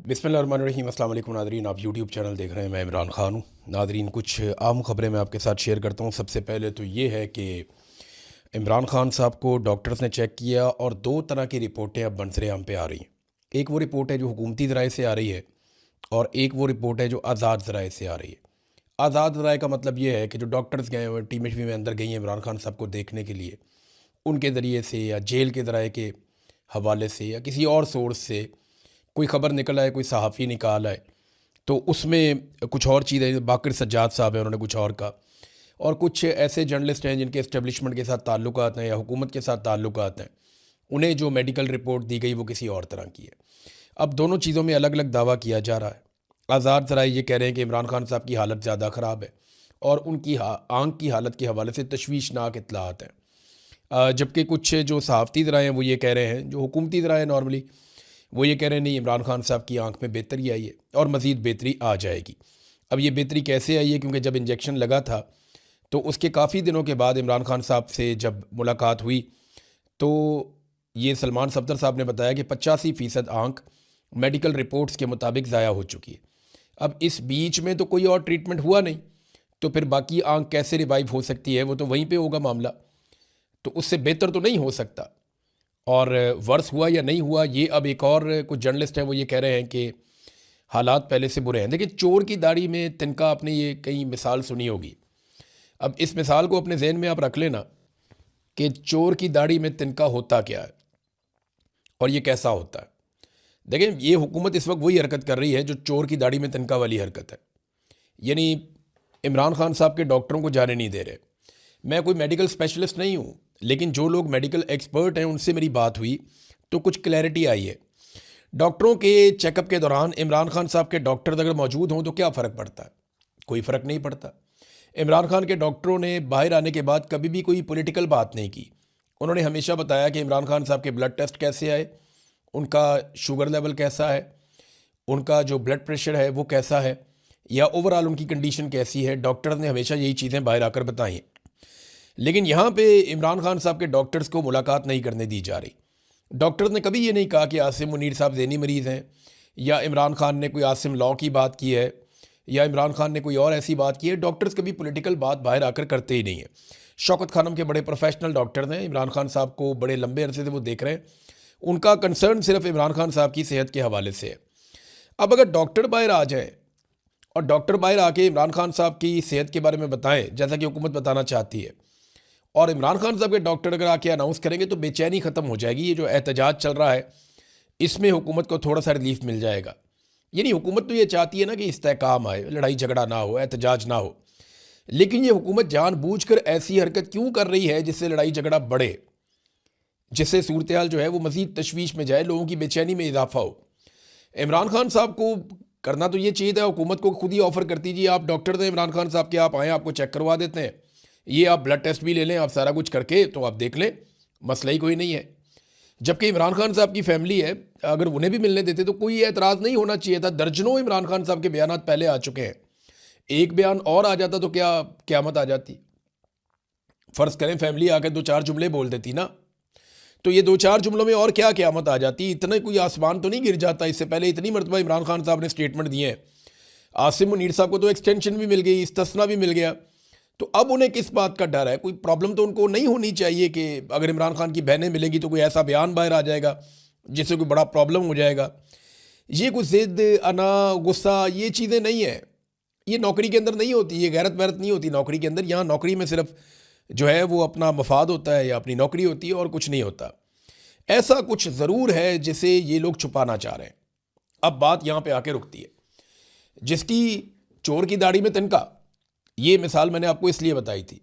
बिस्मिल्लाहिर्रहमानिर्रहीम। अस्सलाम वालेकुम नादरीन, आप यूट्यूब चैनल देख रहे हैं। मैं इमरान ख़ान हूँ। नादरीन, कुछ आम ख़बरें मैं आपके साथ शेयर करता हूँ। सबसे पहले तो ये है कि इमरान ख़ान साहब को डॉक्टर्स ने चेक किया और दो तरह की रिपोर्टें अब मंजर-ए-आम पे आ रही हैं। एक वो रिपोर्ट है जो हुकूमती ज़राए से आ रही है और एक वो रिपोर्ट है जो आज़ाद ज़राए से आ रही है। आज़ाद ज़राए का मतलब ये है कि जो डॉक्टर्स गए हुए टीमें वीमें अंदर गई हैं इमरान ख़ान साहब को देखने के लिए, उनके ज़रिए से या जेल के ज़राए के हवाले से या किसी और सोर्स से कोई ख़बर निकल आए, कोई सहाफ़ी निकाल आए, तो उसमें कुछ और चीज़ें, बाक़िर सज्जाद साहब हैं, उन्होंने कुछ और कहा, और कुछ ऐसे जर्नलिस्ट हैं जिनके इस्टेब्लिशमेंट के साथ ताल्लुकात हैं या हुकूमत के साथ ताल्लुकात हैं, उन्हें जो मेडिकल रिपोर्ट दी गई वो किसी और तरह की है। अब दोनों चीज़ों में अलग अलग दावा किया जा रहा है। आज़ाद ज़राए ये कह रहे हैं कि इमरान खान साहब की हालत ज़्यादा ख़राब है और उनकी आँख की हालत के हवाले से तशवीशनाक इत्तलात हैं, जबकि कुछ जो सहाफ़ती ज़राए हैं वो ये कह रहे हैं, जो हुकूमती ज़राए नॉर्मली, वो ये कह रहे हैं नहीं, इमरान खान साहब की आंख में बेहतरी आई है और मज़ीद बेहतरी आ जाएगी। अब ये बेहतरी कैसे आई है, क्योंकि जब इंजेक्शन लगा था तो उसके काफ़ी दिनों के बाद इमरान खान साहब से जब मुलाकात हुई तो ये सलमान सफदर साहब ने बताया कि 85% आँख मेडिकल रिपोर्ट्स के मुताबिक ज़ाया हो चुकी है। अब इस बीच में तो कोई और ट्रीटमेंट हुआ नहीं, तो फिर बाकी आँख कैसे रिवाइव हो सकती है, वो तो वहीं पे होगा मामला, तो उससे बेहतर तो नहीं हो सकता। और वर्स हुआ या नहीं हुआ, ये अब एक और कुछ जर्नलिस्ट हैं वो ये कह रहे हैं कि हालात पहले से बुरे हैं। देखिए, चोर की दाढ़ी में तिनका, आपने ये कई मिसाल सुनी होगी। अब इस मिसाल को अपने जहन में आप रख लेना कि चोर की दाढ़ी में तिनका होता क्या है और ये कैसा होता है। देखिए, ये हुकूमत इस वक्त वही हरकत कर रही है जो चोर की दाढ़ी में तिनका वाली हरकत है, यानी इमरान खान साहब के डॉक्टरों को जाने नहीं दे रहे। मैं कोई मेडिकल स्पेशलिस्ट नहीं हूँ, लेकिन जो लोग मेडिकल एक्सपर्ट हैं उनसे मेरी बात हुई तो कुछ क्लैरिटी आई है। डॉक्टरों के चेकअप के दौरान इमरान खान साहब के डॉक्टर अगर मौजूद हों तो क्या फ़र्क पड़ता है? कोई फ़र्क नहीं पड़ता। इमरान खान के डॉक्टरों ने बाहर आने के बाद कभी भी कोई पॉलिटिकल बात नहीं की। उन्होंने हमेशा बताया कि इमरान खान साहब के ब्लड टेस्ट कैसे आए, उनका शुगर लेवल कैसा है, उनका जो ब्लड प्रेशर है वो कैसा है, या ओवरऑल उनकी कंडीशन कैसी है। डॉक्टर ने हमेशा यही चीज़ें बाहर आकर बताई हैं। लेकिन यहाँ पे इमरान खान साहब के डॉक्टर्स को मुलाकात नहीं करने दी जा रही। डॉक्टर्स ने कभी ये नहीं कहा कि आसिम मुनीर साहब ज़हनी मरीज़ हैं, या इमरान खान ने कोई आसिम लॉ की बात की है, या इमरान खान ने कोई और ऐसी बात की है। डॉक्टर्स कभी पॉलिटिकल बात बाहर आकर करते ही नहीं है। शौकत खानम के बड़े प्रोफेशनल डॉक्टर्स हैं, इमरान खान साहब को बड़े लंबे अरसे से वो देख रहे हैं, उनका कंसर्न सिर्फ इमरान खान साहब की सेहत के हवाले से है। अब अगर डॉक्टर बाहर आ जाए और डॉक्टर बाहर आके इमरान खान साहब की सेहत के बारे में बताएं, जैसा कि हुकूमत बताना चाहती है, और इमरान खान साहब के डॉक्टर अगर आके अनाउंस करेंगे तो बेचैनी ख़त्म हो जाएगी। ये जो एहतजाज चल रहा है इसमें हुकूमत को थोड़ा सा रिलीफ मिल जाएगा। यानी हुकूमत तो ये चाहती है ना कि इस्तेहकाम आए, लड़ाई झगड़ा ना हो, एहतजाज ना हो, लेकिन ये हुकूमत जानबूझकर ऐसी हरकत क्यों कर रही है जिससे लड़ाई झगड़ा बढ़े, जिससे सूरत हाल जो है वो मज़ीद तशवीश में जाए, लोगों की बेचैनी में इजाफा हो। इमरान खान साहब को करना तो ये चाहिए था, हुकूमत को खुद ही ऑफ़र कर दीजिए, आप डॉक्टर थे इमरान खान साहब के, आप आएँ, आपको चेक करवा देते हैं, ये आप ब्लड टेस्ट भी ले लें, आप सारा कुछ करके तो आप देख लें, मसला ही कोई नहीं है। जबकि इमरान खान साहब की फैमिली है, अगर उन्हें भी मिलने देते तो कोई एतराज़ नहीं होना चाहिए था। दर्जनों इमरान खान साहब के बयान पहले आ चुके हैं, एक बयान और आ जाता तो क्या क़यामत आ जाती। फ़र्ज़ करें फैमिली आकर दो चार जुमले बोल देती ना, तो ये दो चार जुमलों में और क्या क़यामत आ जाती। इतना कोई आसमान तो नहीं गिर जाता। इससे पहले इतनी मरतबा इमरान खान साहब ने स्टेटमेंट दिए हैं। आसिम मुनीर साहब को तो एक्सटेंशन भी मिल गई, इस्तिस्ना भी मिल गया, तो अब उन्हें किस बात का डर है? कोई प्रॉब्लम तो उनको नहीं होनी चाहिए कि अगर इमरान खान की बहनें मिलेंगी तो कोई ऐसा बयान बाहर आ जाएगा जिससे कोई बड़ा प्रॉब्लम हो जाएगा। ये कुछ ज़िद, अना, गुस्सा, ये चीज़ें नहीं है। ये नौकरी के अंदर नहीं होती, ये गैरत वैरत नहीं होती नौकरी के अंदर। यहाँ नौकरी में सिर्फ जो है वो अपना मफाद होता है या अपनी नौकरी होती है और कुछ नहीं होता। ऐसा कुछ ज़रूर है जिसे ये लोग छुपाना चाह रहे हैं। अब बात यहाँ पे आके रुकती है। जिसकी चोर की दाढ़ी में तिनका, ये मिसाल मैंने आपको इसलिए बताई थी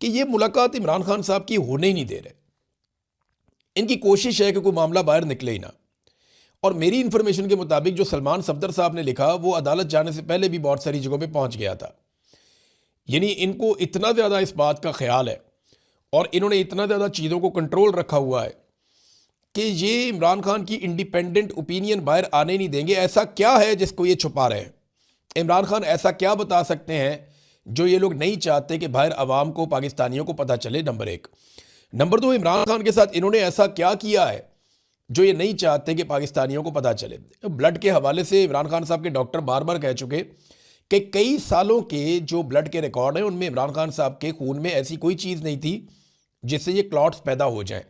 कि ये मुलाकात इमरान खान साहब की होने ही नहीं दे रहे। इनकी कोशिश है कि कोई मामला बाहर निकले ही ना। और मेरी इन्फॉर्मेशन के मुताबिक जो सलमान सफदर साहब ने लिखा वो अदालत जाने से पहले भी बहुत सारी जगहों पे पहुंच गया था। यानी इनको इतना ज़्यादा इस बात का ख्याल है और इन्होंने इतना ज़्यादा चीज़ों को कंट्रोल रखा हुआ है कि ये इमरान खान की इंडिपेंडेंट ओपिनियन बाहर आने नहीं देंगे। ऐसा क्या है जिसको ये छुपा रहे हैं? इमरान खान ऐसा क्या बता सकते हैं जो ये लोग नहीं चाहते कि बाहर आवाम को, पाकिस्तानियों को पता चले? नंबर एक। नंबर दो, इमरान खान के साथ इन्होंने ऐसा क्या किया है जो ये नहीं चाहते कि पाकिस्तानियों को पता चले। ब्लड के हवाले से इमरान खान साहब के डॉक्टर बार बार कह चुके कि कई सालों के जो ब्लड के रिकॉर्ड हैं उनमें इमरान खान साहब के खून में ऐसी कोई चीज़ नहीं थी जिससे ये क्लॉट्स पैदा हो जाएं।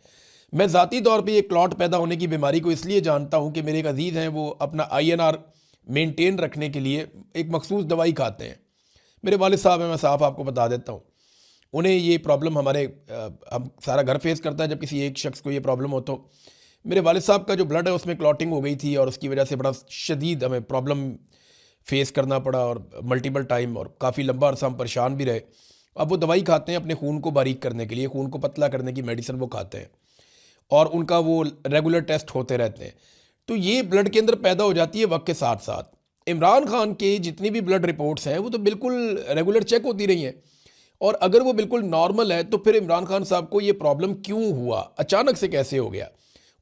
मैं ज़ाती तौर पे ये क्लॉट पैदा होने की बीमारी को इसलिए जानता हूँ कि मेरे एक अजीज़ हैं, वो अपना INR मेंटेन रखने के लिए एक मखसूस दवाई खाते हैं। मेरे वालिद साहब हैं, मैं साफ आपको बता देता हूँ, उन्हें ये प्रॉब्लम हम सारा घर फेस करता है जब किसी एक शख्स को ये प्रॉब्लम हो। तो मेरे वालिद साहब का जो ब्लड है उसमें क्लॉटिंग हो गई थी और उसकी वजह से बड़ा शदीद हमें प्रॉब्लम फेस करना पड़ा और मल्टीपल टाइम, और काफ़ी लंबा अरसा हम परेशान भी रहे। अब वो दवाई खाते हैं अपने खून को बारीक करने के लिए, खून को पतला करने की मेडिसिन वो खाते हैं और उनका वो रेगुलर टेस्ट होते रहते हैं। तो ये ब्लड के अंदर पैदा हो जाती है वक्त के साथ साथ। इमरान खान के जितनी भी ब्लड रिपोर्ट्स हैं वो तो बिल्कुल रेगुलर चेक होती रही हैं, और अगर वो बिल्कुल नॉर्मल है तो फिर इमरान खान साहब को ये प्रॉब्लम क्यों हुआ, अचानक से कैसे हो गया,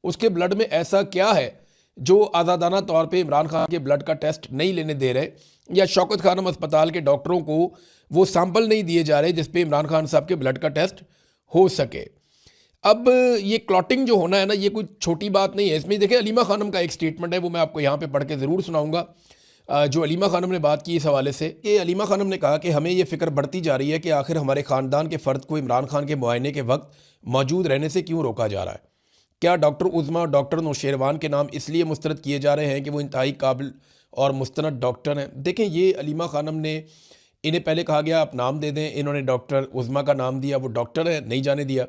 उसके ब्लड में ऐसा क्या है जो आज़ादाना तौर पे इमरान खान के ब्लड का टेस्ट नहीं लेने दे रहे, या शौकत खानम अस्पताल के डॉक्टरों को वो सैंपल नहीं दिए जा रहे जिस पे इमरान खान साहब के ब्लड का टेस्ट हो सके। अब ये क्लॉटिंग जो होना है ना, ये कोई छोटी बात नहीं है। इसमें देखिए अलीमा खानम का एक स्टेटमेंट है, वो मैं आपको यहाँ पे पढ़ के ज़रूर सुनाऊंगा। जो अलीमा खानम ने बात की इस हवाले से, ये अलीमा खानम ने कहा कि हमें ये फ़िक्र बढ़ती जा रही है कि आखिर हमारे ख़ानदान के फ़र्द को इमरान खान के मुआयने के वक्त मौजूद रहने से क्यों रोका जा रहा है। क्या डॉक्टर उज़्मा और डॉक्टर नौशेरवान के नाम इसलिए मुस्तरद किए जा रहे हैं कि वो इंतहाई काबिल और मुस्तनद डॉक्टर हैं। देखें, ये अलीमा खानम ने, इन्हें पहले कहा गया आप नाम दे दें, इन्होंने डॉक्टर उज़्मा का नाम दिया, वो डॉक्टर है, नहीं जाने दिया।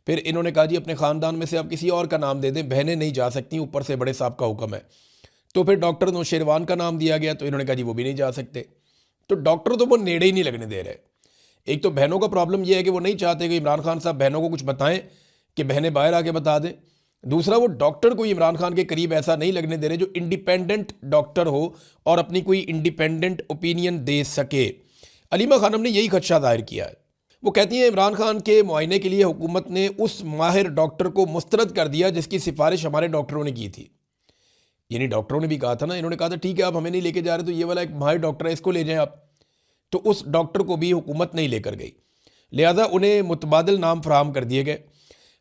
फिर इन्होंने कहा जी अपने ख़ानदान में से आप किसी और का नाम दे दें, बहनें नहीं जा सकती, ऊपर से बड़े साहब का हुक्म है। तो फिर डॉक्टर नौशेरवान का नाम दिया गया, तो इन्होंने कहा जी वो भी नहीं जा सकते। तो डॉक्टर तो वो नेड़े ही नहीं लगने दे रहे। एक तो बहनों का प्रॉब्लम ये है कि वो नहीं चाहते कि इमरान खान साहब बहनों को कुछ बताएं कि बहनें बाहर आके बता दें। दूसरा, वो डॉक्टर कोई इमरान खान के करीब ऐसा नहीं लगने दे रहे जो इंडिपेंडेंट डॉक्टर हो और अपनी कोई इंडिपेंडेंट ओपिनियन दे सके। अलीमा खानम ने यही खदशा जाहिर किया है। वो कहती हैं इमरान खान के मुआयने के लिए हुकूमत ने उस माहिर डॉक्टर को मुस्तरद कर दिया जिसकी सिफारिश हमारे डॉक्टरों ने की थी। यानी डॉक्टरों ने भी कहा था ना, इन्होंने कहा था ठीक है आप हमें नहीं लेके जा रहे तो ये वाला एक माहिर डॉक्टर है, इसको ले जाएं आप। तो उस डॉक्टर को भी हुकूमत नहीं लेकर गई, लिहाजा उन्हें मुतबादिल नाम फराहम कर दिए गए।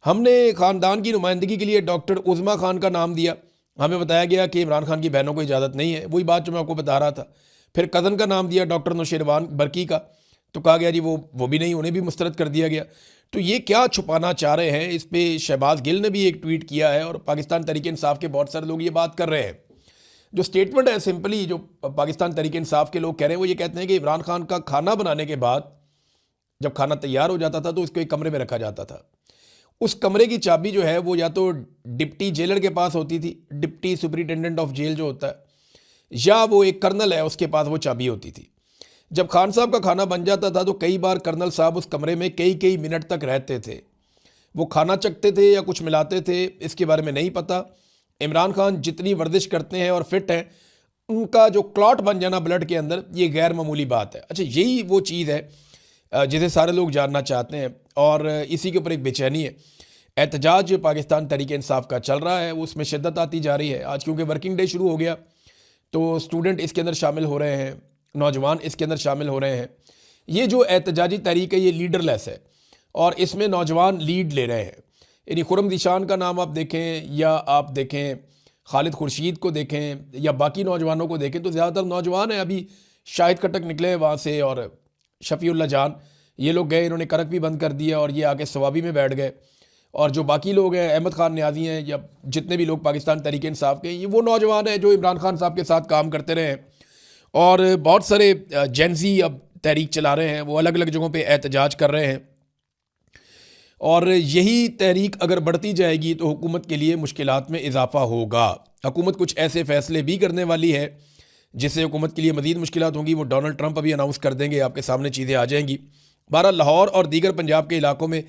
हमने ख़ानदान की नुमाइंदगी के लिए डॉक्टर उज़्मा खान का नाम दिया, हमें बताया गया कि इमरान खान की बहनों को इजाज़त नहीं है, वही बात जो मैं आपको बता रहा था। फिर कज़न का नाम दिया डॉक्टर नौशेरवान बरकी का, तो कहा गया जी वो भी नहीं, उन्हें भी मुस्तरद कर दिया गया। तो ये क्या छुपाना चाह रहे हैं, इस पर शहबाज गिल ने भी एक ट्वीट किया है और पाकिस्तान तहरीक इंसाफ के बहुत सारे लोग ये बात कर रहे हैं। जो स्टेटमेंट है सिंपली जो पाकिस्तान तहरीक इंसाफ के लोग कह रहे हैं वो ये कहते हैं कि इमरान खान का खाना बनाने के बाद जब खाना तैयार हो जाता था तो उसको एक कमरे में रखा जाता था। उस कमरे की चाबी जो है वो या तो डिप्टी जेलर के पास होती थी, डिप्टी सुपरिटेंडेंट ऑफ जेल जो होता है, या वो एक कर्नल है उसके पास वो चाबी होती थी। जब खान साहब का खाना बन जाता था तो कई बार कर्नल साहब उस कमरे में कई कई मिनट तक रहते थे। वो खाना चखते थे या कुछ मिलाते थे, इसके बारे में नहीं पता। इमरान खान जितनी वर्जिश करते हैं और फिट हैं, उनका जो क्लॉट बन जाना ब्लड के अंदर, ये गैर मामूली बात है। अच्छा, यही वो चीज़ है जिसे सारे लोग जानना चाहते हैं और इसी के ऊपर एक बेचैनी है। एहतजाज जो पाकिस्तान तहरीक इंसाफ का चल रहा है उसमें शिद्दत आती जा रही है। आज क्योंकि वर्किंग डे शुरू हो गया तो स्टूडेंट इसके अंदर शामिल हो रहे हैं, नौजवान इसके अंदर शामिल हो रहे हैं। ये जो एहतजाजी तहरीक है ये लीडरलेस है और इसमें नौजवान लीड ले रहे हैं। यानी खुरम ज़ीशान का नाम आप देखें या आप देखें खालिद खुर्शीद को देखें या बाकी नौजवानों को देखें तो ज़्यादातर नौजवान हैं। अभी शाहिद खटक निकले हैं वहाँ से और शफ़ीउल्लाह जान, ये लोग गए, इन्होंने करक भी बंद कर दिया और ये आके सवाबी में बैठ गए। और जो बाकी लोग हैं, अहमद खान न्याजी हैं या जितने भी लोग पाकिस्तान तहरीक इंसाफ के, ये वो नौजवान हैं जो इमरान खान साहब के साथ काम करते रहे हैं। और बहुत सारे जेंजी अब तहरीक चला रहे हैं, वो अलग अलग जगहों पे एहतजाज कर रहे हैं। और यही तहरीक अगर बढ़ती जाएगी तो हुकूमत के लिए मुश्किलात में इजाफा होगा। हुकूमत कुछ ऐसे फ़ैसले भी करने वाली है जिससे हुकूमत के लिए मज़ीद मुश्किलात होंगी। वो डोनाल्ड ट्रंप अभी अनाउंस कर देंगे, आपके सामने चीज़ें आ जाएंगी। बहरहाल लाहौर और दीगर पंजाब के इलाकों में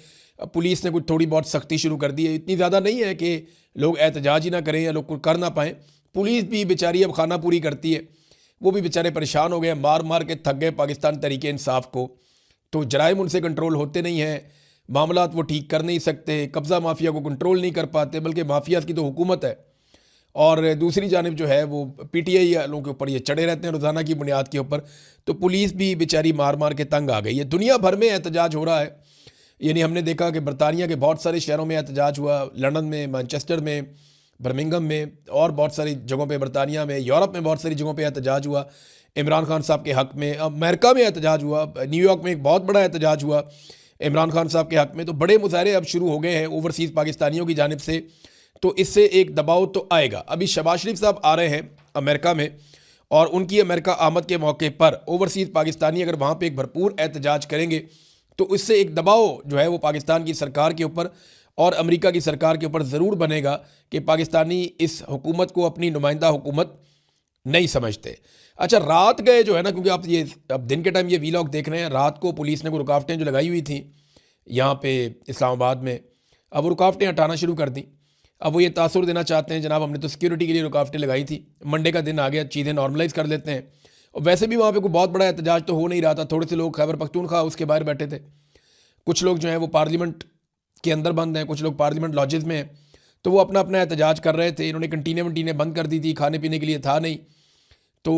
पुलिस ने कुछ थोड़ी बहुत सख्ती शुरू कर दी है। इतनी ज़्यादा नहीं है कि लोग एहतजाज ही ना करें या लोग कुछ कर ना पाएँ। पुलिस भी बेचारी अब खाना पूरी करती है, वो भी बेचारे परेशान हो गए, मार मार के थक गए पाकिस्तान तहरीक इंसाफ को। तो जराइम उनसे कंट्रोल होते नहीं हैं, मामलात वो ठीक कर नहीं सकते, कब्ज़ा माफिया को कंट्रोल नहीं कर पाते, बल्कि माफिया की तो हुकूमत है। और दूसरी जानिब जो है वो PTI वालों के ऊपर ये चढ़े रहते हैं रोज़ाना की बुनियाद के ऊपर। तो पुलिस भी बेचारी मार मार के तंग आ गई है। दुनिया भर में एहतजाज हो रहा है। यानी हमने देखा कि बरतानिया के बहुत सारे शहरों में एहतजाज हुआ, लंदन में, मैनचेस्टर में, बर्मिंघम में और बहुत सारी जगहों पे, बरतानिया में, यूरोप में बहुत सारी जगहों पे एहतजाज हुआ इमरान खान साहब के हक़ में। अमेरिका में एहतजाज हुआ, न्यूयॉर्क में एक बहुत बड़ा एहतजाज हुआ इमरान खान साहब के हक़ में। तो बड़े मुजाहरे अब शुरू हो गए हैं ओवरसीज़ पाकिस्तानियों की जानिब से, तो इससे एक दबाव तो आएगा। अभी शहबाज शरीफ साहब आ रहे हैं अमेरिका में, और उनकी अमेरिका आमद के मौके पर ओवरसीज़ पाकिस्तानी अगर वहाँ पे एक भरपूर एहतजाज करेंगे तो इससे एक दबाव जो है वो पाकिस्तान की सरकार के ऊपर और अमेरिका की सरकार के ऊपर ज़रूर बनेगा कि पाकिस्तानी इस हुकूमत को अपनी नुमाइंदा हुकूमत नहीं समझते। अच्छा, रात गए जो है ना, क्योंकि आप ये अब दिन के टाइम ये वीलॉग देख रहे हैं, रात को पुलिस ने कोई रुकावटें जो लगाई हुई थी यहाँ पे इस्लामाबाद में, अब वो रुकावटें हटाना शुरू कर दी। अब वो ये तासुर देना चाहते हैं, जनाब हमने तो सिक्योरिटी के लिए रुकावटें लगाई थी, मंडे का दिन आ गया, चीज़ें नॉर्मलाइज़ कर लेते हैं। और वैसे भी वहाँ पे कोई बहुत बड़ा एहतजाज तो हो नहीं रहा था, थोड़े से लोग खैबर पख्तूनख्वा उसके बाहर बैठे थे, कुछ लोग जो हैं वो पार्लियामेंट के अंदर बंद हैं, कुछ लोग पार्लियामेंट लॉजेज़ में हैं, तो वो अपना अपना एहतजाज कर रहे थे। इन्होंने कंटीनें वंटीनें बंद कर दी थी, खाने पीने के लिए था नहीं, तो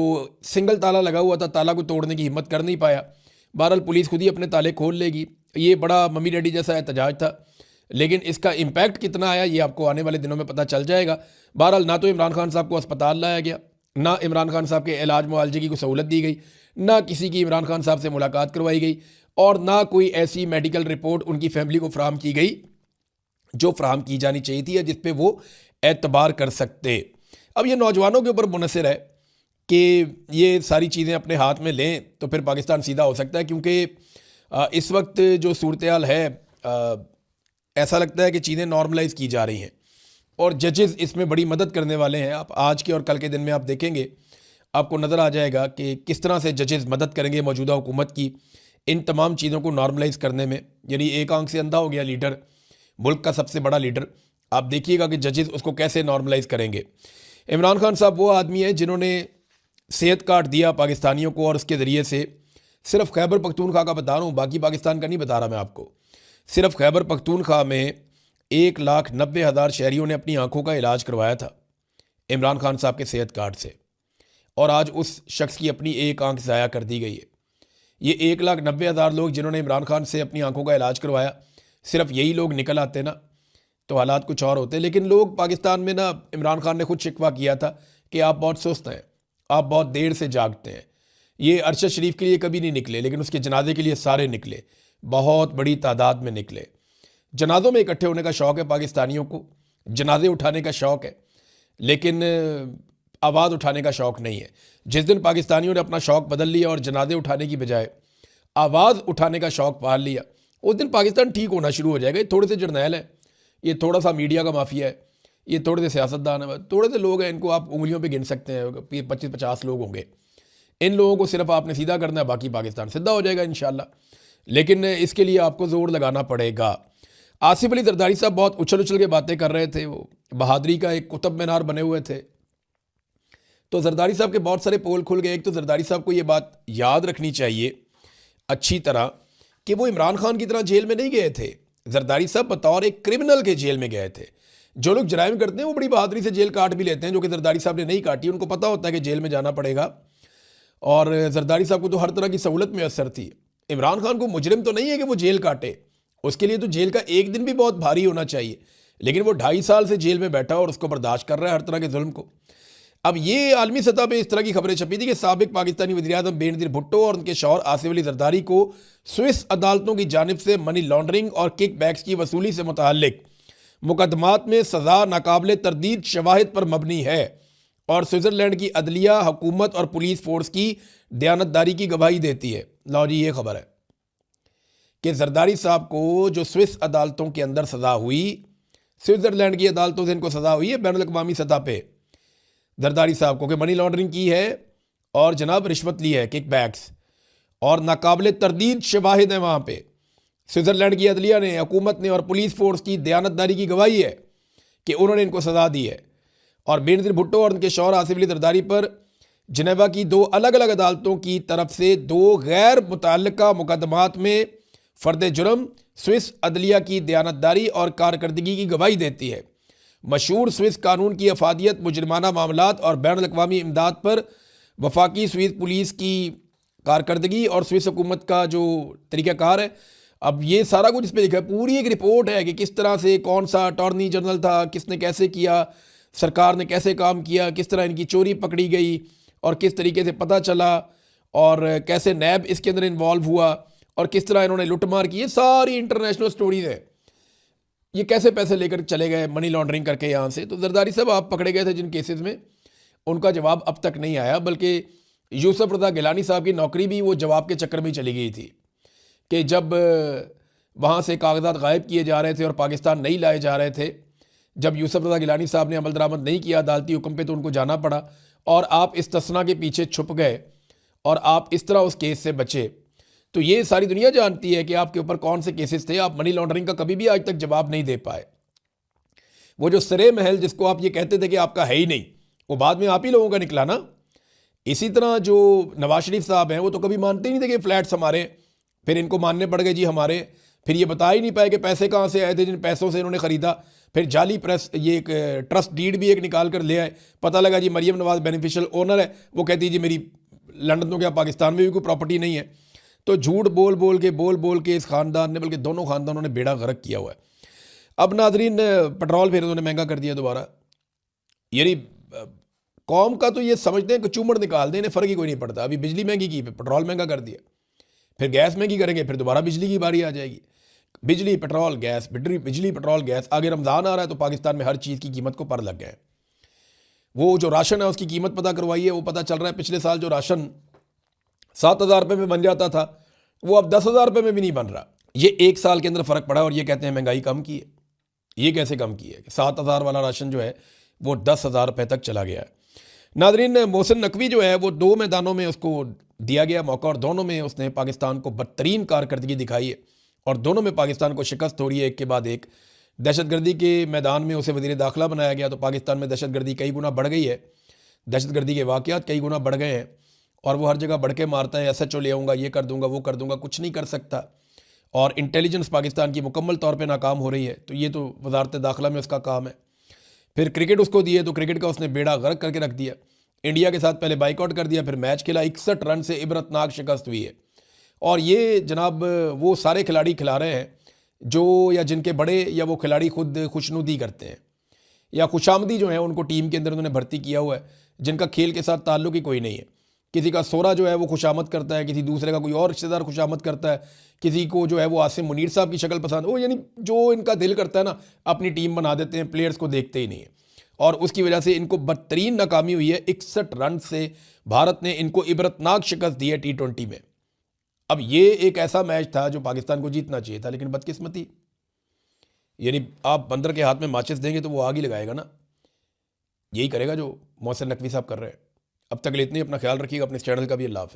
सिंगल ताला लगा हुआ था, ताला को तोड़ने की हिम्मत कर नहीं पाया। बहरहाल पुलिस खुद ही अपने ताले खोल लेगी। ये बड़ा मम्मी डैडी जैसा एहतजाज था, लेकिन इसका इम्पैक्ट कितना आया ये आपको आने वाले दिनों में पता चल जाएगा। बहरहाल ना तो इमरान खान साहब को अस्पताल लाया गया, ना इमरान खान साहब के इलाज मुआलजे की कोई सहूलत दी गई, ना किसी की इमरान खान साहब से मुलाकात करवाई गई, और ना कोई ऐसी मेडिकल रिपोर्ट उनकी फैमिली को फराहम की गई जो फराहम की जानी चाहिए थी या जिस पे वो एतबार कर सकते। अब ये नौजवानों के ऊपर मुनहसर है कि ये सारी चीज़ें अपने हाथ में लें तो फिर पाकिस्तान सीधा हो सकता है, क्योंकि इस वक्त जो सूरत-ए-हाल है, ऐसा लगता है कि चीज़ें नॉर्मलाइज़ की जा रही हैं और जजेस इसमें बड़ी मदद करने वाले हैं। आप आज के और कल के दिन में आप देखेंगे, आपको नज़र आ जाएगा कि किस तरह से जजेस मदद करेंगे मौजूदा हुकूमत की इन तमाम चीज़ों को नॉर्मलाइज़ करने में। यानी एक आंख से अंधा हो गया लीडर, मुल्क का सबसे बड़ा लीडर, आप देखिएगा कि जजेस उसको कैसे नॉर्मलाइज़ करेंगे। इमरान खान साहब वो आदमी है जिन्होंने सेहत कार्ड दिया पाकिस्तानियों को, और उसके ज़रिए से सिर्फ खैबर पख्तूनख्वा का बता रहा हूँ, बाकी पाकिस्तान का नहीं बता रहा मैं आपको, सिर्फ खैबर पख्तूनख्वा में 1,90,000 शहरियों ने अपनी आंखों का इलाज करवाया था इमरान खान साहब के सेहत कार्ड से, और आज उस शख्स की अपनी एक आंख ज़ाया कर दी गई है। ये 1,90,000 लोग जिन्होंने इमरान खान से अपनी आंखों का इलाज करवाया, सिर्फ यही लोग निकल आते ना तो हालात कुछ और होते। लेकिन लोग पाकिस्तान में ना, इमरान खान ने खुद शिकवा किया था कि आप बहुत सुस्त हैं, आप बहुत देर से जागते हैं। ये अरशद शरीफ के लिए कभी नहीं निकले, लेकिन उसके जनाजे के लिए सारे निकले, बहुत बड़ी तादाद में निकले। जनाजों में इकट्ठे होने का शौक़ है पाकिस्तानियों को, जनाजे उठाने का शौक़ है, लेकिन आवाज़ उठाने का शौक़ नहीं है। जिस दिन पाकिस्तानियों ने अपना शौक़ बदल लिया और जनाजे उठाने की बजाय आवाज़ उठाने का शौक़ पाल लिया, उस दिन पाकिस्तान ठीक होना शुरू हो जाएगा। ये थोड़े से जर्नैल हैं, ये थोड़ा सा मीडिया का माफिया है, ये थोड़े से सियासतदान है, थोड़े से लोग हैं, इनको आप उंगलियों पे गिन सकते हैं, 25-50 लोग होंगे। इन लोगों को सिर्फ आपने सीधा करना है, बाकी पाकिस्तान सीधा हो जाएगा इंशाल्लाह। लेकिन इसके लिए आपको ज़ोर लगाना पड़ेगा। आसिफ अली जरदारी साहब बहुत उछल उछल के बातें कर रहे थे, वो बहादुरी का एक कुतुब मीनार बने हुए थे, तो जरदारी साहब के बहुत सारे पोल खुल गए। एक तो जरदारी साहब को ये बात याद रखनी चाहिए अच्छी तरह कि वो इमरान खान की तरह जेल में नहीं गए थे। जरदारी साहब बतौर एक क्रिमिनल के जेल में गए थे। जो लोग जराइम करते हैं वो बड़ी बहादुरी से जेल काट भी लेते हैं, जो कि जरदारी साहब ने नहीं काटी। उनको पता होता है कि जेल में जाना पड़ेगा, और जरदारी साहब को तो हर तरह की सहूलत मैसर थी। इमरान खान को मुजरिम तो नहीं है कि वो जेल काटे, उसके लिए तो जेल का एक दिन भी बहुत भारी होना चाहिए, लेकिन वो 2.5 साल से जेल में बैठा और उसको बर्दाश्त कर रहा है हर तरह के जुल्म को। अब ये आलमी सतह पे इस तरह की खबरें छपी थी कि साबिक पाकिस्तानी वज़ीर-ए-आज़म बेनज़ीर भुट्टो और उनके शौहर आसिफ अली जरदारी को स्विस अदालतों की जानिब से मनी लॉन्ड्रिंग और किक बैक्स की वसूली से मुताल्लिक मुकदमात में सज़ा नाकाबिले तरदीद शवाहिद पर मबनी है, और स्विट्ज़रलैंड की अदलिया, हुकूमत और पुलिस फोर्स की दयानतदारी की गवाही देती है। लो जी, ये खबर है कि जरदारी साहब को जो स्विस अदालतों के अंदर सज़ा हुई, स्विट्ज़रलैंड की अदालतों से इनको सज़ा हुई है बैनुल अक़वामी सतह पे जरदारी साहब को, कि मनी लॉन्ड्रिंग की है और जनाब रिश्वत ली है, किक बैक्स, और नाकाबिले तरदीद शवाहिद है। वहाँ पे स्विट्ज़रलैंड की अदलिया ने, हुकूमत ने और पुलिस फोर्स की दयानतदारी की गवाही है कि उन्होंने इनको सज़ा दी है। और बेनज़ीर भुट्टो और उनके शौहर आसिफ अली जरदारी पर जनेवा की 2 अलग अलग अदालतों की तरफ से 2 गैर मुतल्लिका मुकदमात में फ़र्द जुर्म स्विस अदलिया की दयानतदारी और कारकर्दगी की गवाही देती है। मशहूर स्विस कानून की अफादियत, मुजरमाना मामलात और बैनुल अक़वामी इमदाद पर वफाकी स्विस पुलिस की कारकर्दगी और स्विस हुकूमत का जो तरीक़ाकार है, अब ये सारा कुछ इस पर लिखा है। पूरी एक रिपोर्ट है कि किस तरह से, कौन सा अटॉर्नी जनरल था, किसने कैसे किया, सरकार ने कैसे काम किया, किस तरह इनकी चोरी पकड़ी गई और किस तरीके से पता चला, और कैसे नैब इसके अंदर इन्वॉल्व हुआ और किस तरह इन्होंने लुटमार की, ये सारी इंटरनेशनल स्टोरीज है। ये कैसे पैसे लेकर चले गए मनी लॉन्ड्रिंग करके यहाँ से। तो जरदारी साहब आप पकड़े गए थे जिन केसेस में, उनका जवाब अब तक नहीं आया, बल्कि यूसुफ रज़ा गिलानी साहब की नौकरी भी वो जवाब के चक्कर में चली गई थी कि जब वहाँ से कागजात गायब किए जा रहे थे और पाकिस्तान नहीं लाए जा रहे थे, जब यूसुफ रज़ा गिलानी साहब ने अमल दरामद नहीं किया अदालती हुक्म पे, तो उनको जाना पड़ा और आप इस तसना के पीछे छुप गए और आप इस तरह उस केस से बचे। तो ये सारी दुनिया जानती है कि आपके ऊपर कौन से केसेस थे। आप मनी लॉन्ड्रिंग का कभी भी आज तक जवाब नहीं दे पाए। वो जो सरे महल जिसको आप ये कहते थे कि आपका है ही नहीं, वो बाद में आप ही लोगों का निकला ना। इसी तरह जो नवाज शरीफ साहब हैं वो तो कभी मानते ही नहीं थे कि फ्लैट्स हमारे, फिर इनको मानने पड़ गए जी हमारे। फिर ये बता ही नहीं पाए कि पैसे कहाँ से आए थे जिन पैसों से इन्होंने ख़रीदा। फिर जाली प्रेस ये एक ट्रस्ट डीड भी एक निकाल कर ले आए, पता लगा जी मरियम नवाज बेनिफिशियल ओनर है, वो कहती है जी मेरी लंदन तो क्या पाकिस्तान में भी कोई प्रॉपर्टी नहीं है। तो झूठ बोल बोल के इस ख़ानदान ने, बल्कि दोनों ख़ानदानों ने बेड़ा गर्क किया हुआ है। अब नाजरीन पेट्रोल फिर उन्होंने महंगा कर दिया दोबारा। यानी कौम का तो ये समझते हैं कि चूमड़ निकाल दें, इन्हें फ़र्क ही कोई नहीं पड़ता। अभी बिजली महंगी की, पेट्रोल महंगा कर दिया, फिर गैस महंगी करेंगे, फिर दोबारा बिजली की बारी आ जाएगी। बिजली पेट्रोल गैस, बिजली पेट्रोल गैस। आगे रमज़ान आ रहा है तो पाकिस्तान में हर चीज़ की कीमत को पर लग गए। वो जो राशन है उसकी कीमत पता करवाई है, वो पता चल रहा है पिछले साल जो राशन 7,000 रुपये में बन जाता था वो अब 10,000 रुपये में भी नहीं बन रहा। ये एक साल के अंदर फ़र्क पड़ा और ये कहते हैं महंगाई कम की है। ये कैसे कम की है? 7,000 वाला राशन जो है वो 10,000 रुपये तक चला गया है। नाजरीन मोहसिन नकवी जो है वो 2 मैदानों में उसको दिया गया मौका और दोनों में उसने पाकिस्तान को बदतरीन कारकर्दगी दिखाई है और दोनों में पाकिस्तान को शिकस्त हो रही है एक के बाद एक। दहशतगर्दी के मैदान में उसे वज़ीर दाखिला बनाया गया तो पाकिस्तान में दहशतगर्दी कई गुना बढ़ गई है, दहशतगर्दी के वाक़यात कई गुना बढ़ गए हैं और वो हर जगह बढ़ के मारता है, SHO ले आऊँगा, ये कर दूँगा, वो कर दूँगा, कुछ नहीं कर सकता। और इंटेलिजेंस पाकिस्तान की मुकम्मल तौर पर नाकाम हो रही है। तो ये तो वजारत दाखिला में उसका काम है। फिर क्रिकेट उसको दिए तो क्रिकेट का उसने बेड़ा गर्क करके रख दिया। इंडिया के साथ पहले बाइकआउट कर दिया, फिर मैच खेला, 61 रन से इबरतनाक शिकस्त हुई है। और ये जनाब वो सारे खिलाड़ी खिला रहे हैं जो या जिनके बड़े या वो खिलाड़ी खुद खुशनुदी करते हैं या खुशामदी जो है उनको टीम के अंदर उन्होंने भर्ती किया हुआ है, जिनका खेल के साथ ताल्लुक ही कोई नहीं है। किसी का सोरा जो है वो खुशामद करता है, किसी दूसरे का कोई और रिश्तेदार खुशामद करता है, किसी को जो है वो आसिम मुनीर साहब की शक्ल पसंद, वो यानी जो इनका दिल करता है ना अपनी टीम बना देते हैं, प्लेयर्स को देखते ही नहीं है। और उसकी वजह से इनको बदतरीन नाकामी हुई है। 61 रन से भारत ने इनको इबरतनाक शिकस्त दी है T20 में। अब ये एक ऐसा मैच था जो पाकिस्तान को जीतना चाहिए था, लेकिन बदकिस्मती, यानी आप बंदर के हाथ में माचिस देंगे तो वो आग ही लगाएगा ना। यही करेगा जो मोहसिन नकवी साहब कर रहे हैं। अब तक इतनी अपना ख्याल रखिएगा, अपने चैनल का भी। अल्लाह हाफ़िज़।